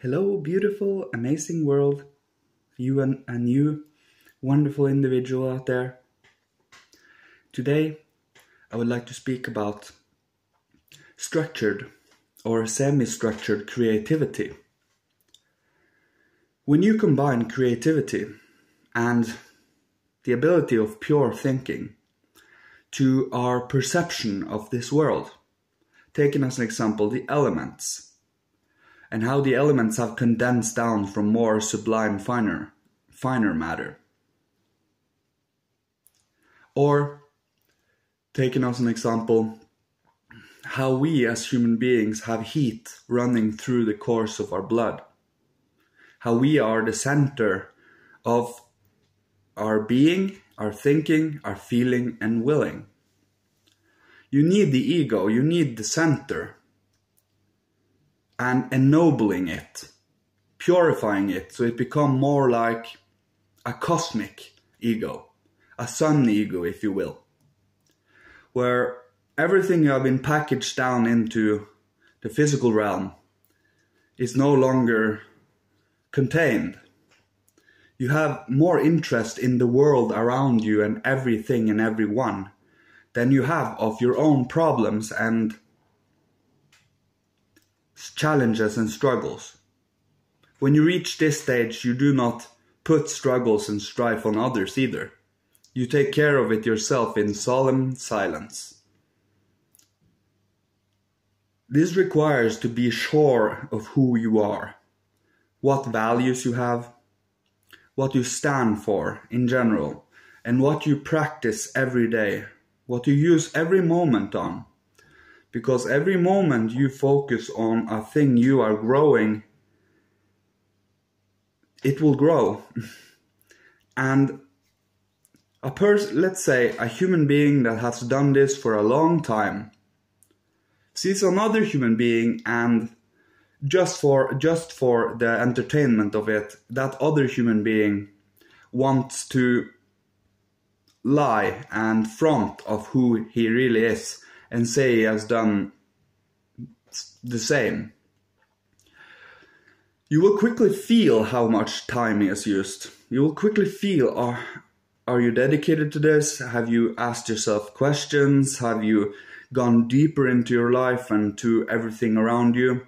Hello, beautiful, amazing world. You and a new, wonderful individual out there. Today, I would like to speak about structured or semi-structured creativity. When you combine creativity and the ability of pure thinking to our perception of this world, taking as an example the elements, and how the elements have condensed down from more sublime, finer matter. Or, taking as an example, how we as human beings have heat running through the course of our blood. How we are the center of our being, our thinking, our feeling and willing. You need the ego, you need the center, and ennobling it, purifying it so it becomes more like a cosmic ego, a sun ego if you will, where everything you have been packaged down into the physical realm is no longer contained. You have more interest in the world around you and everything and everyone than you have of your own problems and challenges and struggles. When you reach this stage, you do not put struggles and strife on others either. You take care of it yourself in solemn silence. This requires to be sure of who you are, what values you have, what you stand for in general, and what you practice every day, what you use every moment on. Because every moment you focus on a thing you are growing, it will grow. And let's say a human being that has done this for a long time, sees another human being and just for the entertainment of it, that other human being wants to lie and front of who he really is and say he has done the same. You will quickly feel how much time he has used. You will quickly feel, are you dedicated to this? Have you asked yourself questions? Have you gone deeper into your life and to everything around you?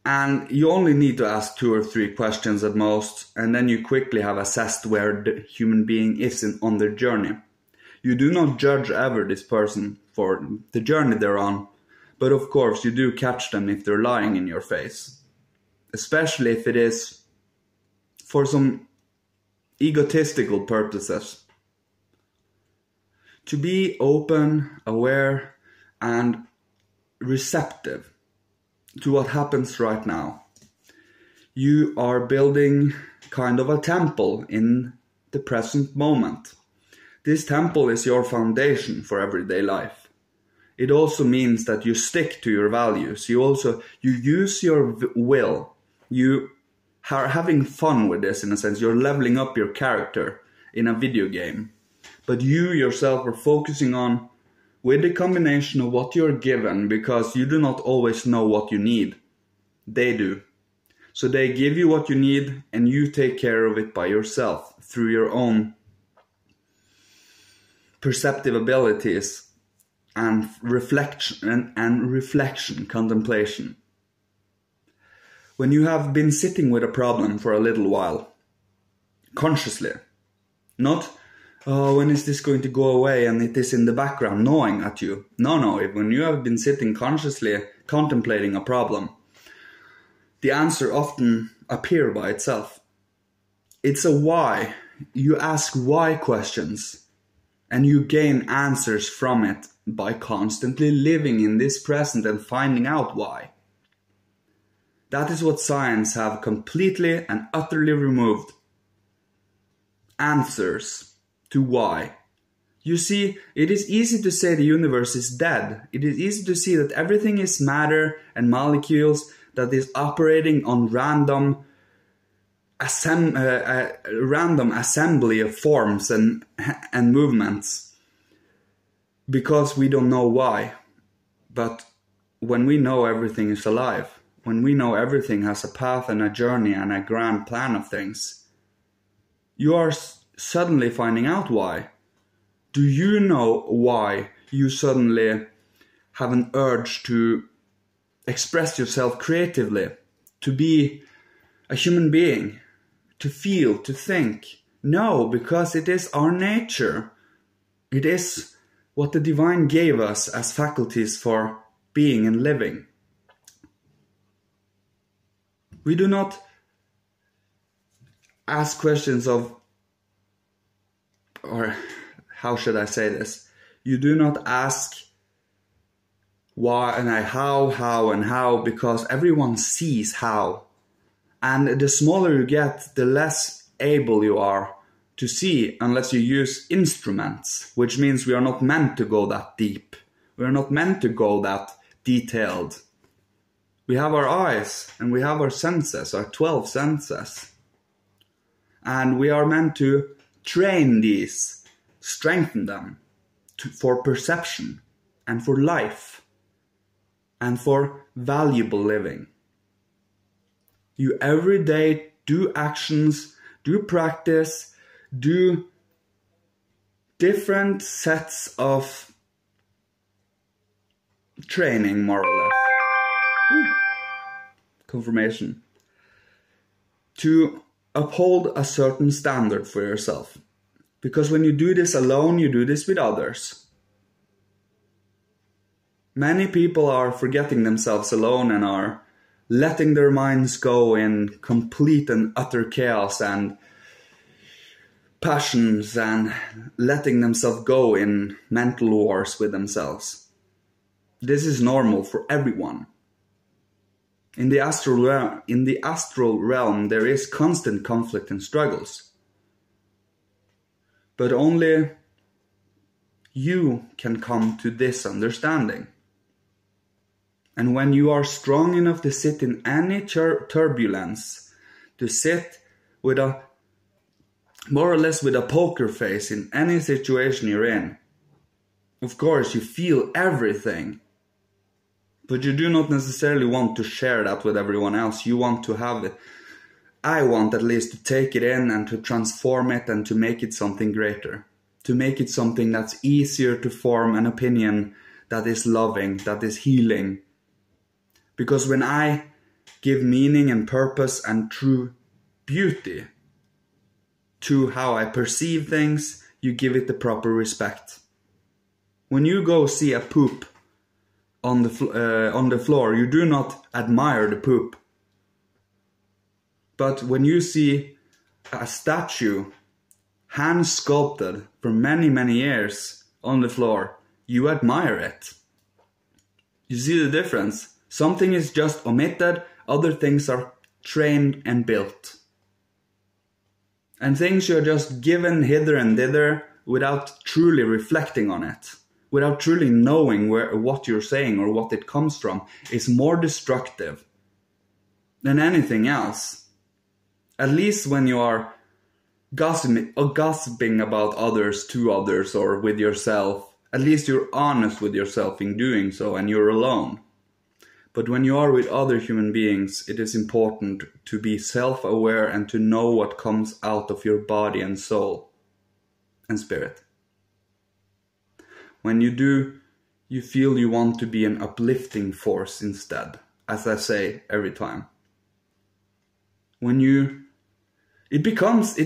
And you only need to ask 2 or 3 questions at most, and then you quickly have assessed where the human being is on their journey. You do not judge ever this person for the journey they're on, but of course you do catch them if they're lying in your face. Especially if it is for some egotistical purposes. To be open, aware, and receptive to what happens right now. You are building kind of a temple in the present moment. This temple is your foundation for everyday life. It also means that you stick to your values. You use your will. You are having fun with this in a sense. You're leveling up your character in a video game. But you yourself are focusing on with the combination of what you're given, because you do not always know what you need. They do. So they give you what you need and you take care of it by yourself through your own perceptive abilities and reflection, contemplation. When you have been sitting with a problem for a little while, consciously, not when is this going to go away and it is in the background gnawing at you. No, when you have been sitting consciously contemplating a problem, the answer often appears by itself. It's a why. You ask why questions and you gain answers from it by constantly living in this present and finding out why. That is what science have completely and utterly removed. Answers to why. You see, it is easy to say the universe is dead. It is easy to see that everything is matter and molecules that is operating on random assembly of forms and movements, because we don't know why. But when we know everything is alive, when we know everything has a path and a journey and a grand plan of things, you are suddenly finding out why. Do you know why you suddenly have an urge to express yourself creatively, to be a human being, to feel, to think? No, because it is our nature. It is what the divine gave us as faculties for being and living. We do not ask questions of, or how should I say this? You do not ask why and how, because everyone sees how. And the smaller you get, the less able you are to see unless you use instruments, which means we are not meant to go that deep. We are not meant to go that detailed. We have our eyes and we have our senses, our 12 senses. And we are meant to train these, strengthen them for perception and for life and for valuable living. You every day do actions, do practice, do different sets of training, more or less. Confirmation. To uphold a certain standard for yourself. Because when you do this alone, you do this with others. Many people are forgetting themselves alone and are letting their minds go in complete and utter chaos and passions and letting themselves go in mental wars with themselves. This is normal for everyone. In the astral realm, there is constant conflict and struggles. But only you can come to this understanding. And when you are strong enough to sit in any turbulence, to sit with a more or less with a poker face in any situation you're in, of course you feel everything. But you do not necessarily want to share that with everyone else. You want to have it. I want at least to take it in and to transform it and to make it something greater. To make it something that's easier to form an opinion that is loving, that is healing. Because when I give meaning and purpose and true beauty to how I perceive things, you give it the proper respect. When you go see a poop on the floor, you do not admire the poop. But when you see a statue, hand sculpted for many, many years on the floor, you admire it. You see the difference? Something is just omitted, other things are trained and built. And things you're just given hither and thither without truly reflecting on it, without truly knowing what you're saying or what it comes from, is more destructive than anything else. At least when you are gossiping about others to others or with yourself, at least you're honest with yourself in doing so and you're alone. But when you are with other human beings, it is important to be self-aware and to know what comes out of your body and soul and spirit. When you do, you feel you want to be an uplifting force instead, as I say every time. When you, it becomes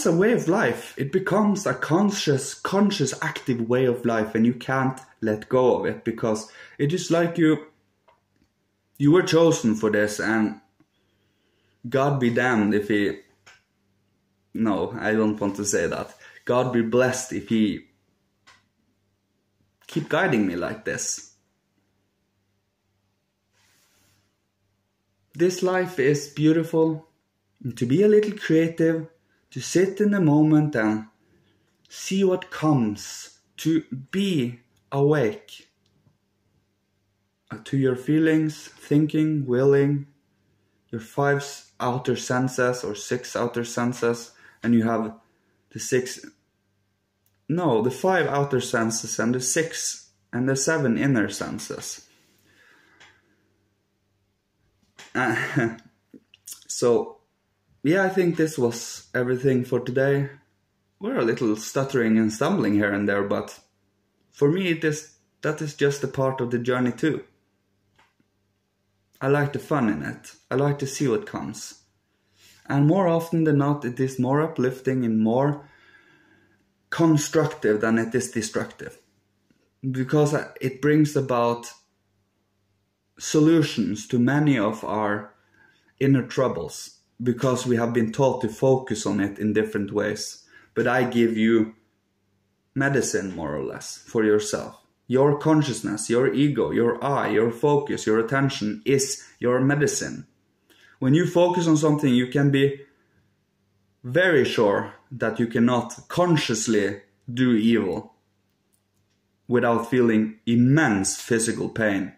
a way of life. It becomes a conscious, active way of life, and you can't let go of it because it is like you were chosen for this, and God be damned if he... No, I don't want to say that. God be blessed if he keep guiding me like this. This life is beautiful. And to be a little creative, to sit in the moment and see what comes, to be awake to your feelings, thinking, willing, your 5 outer senses or 6 outer senses, and you have the 5 outer senses and the 6 and the 7 inner senses. So, yeah, I think this was everything for today. We're a little stuttering and stumbling here and there, but for me, that is just a part of the journey too. I like the fun in it. I like to see what comes. And more often than not, it is more uplifting and more constructive than it is destructive. Because it brings about solutions to many of our inner troubles. Because we have been taught to focus on it in different ways. But I give you medicine, more or less, for yourself. Your consciousness, your ego, your eye, your focus, your attention is your medicine. When you focus on something, you can be very sure that you cannot consciously do evil without feeling immense physical pain,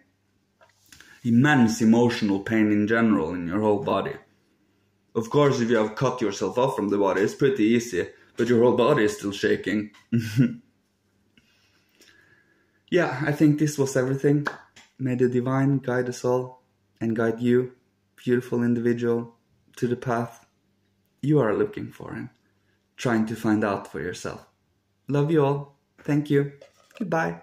immense emotional pain in general in your whole body. Of course, if you have cut yourself off from the body, it's pretty easy, but your whole body is still shaking. Yeah, I think this was everything. May the divine guide us all and guide you, beautiful individual, to the path you are looking for and trying to find out for yourself. Love you all. Thank you. Goodbye.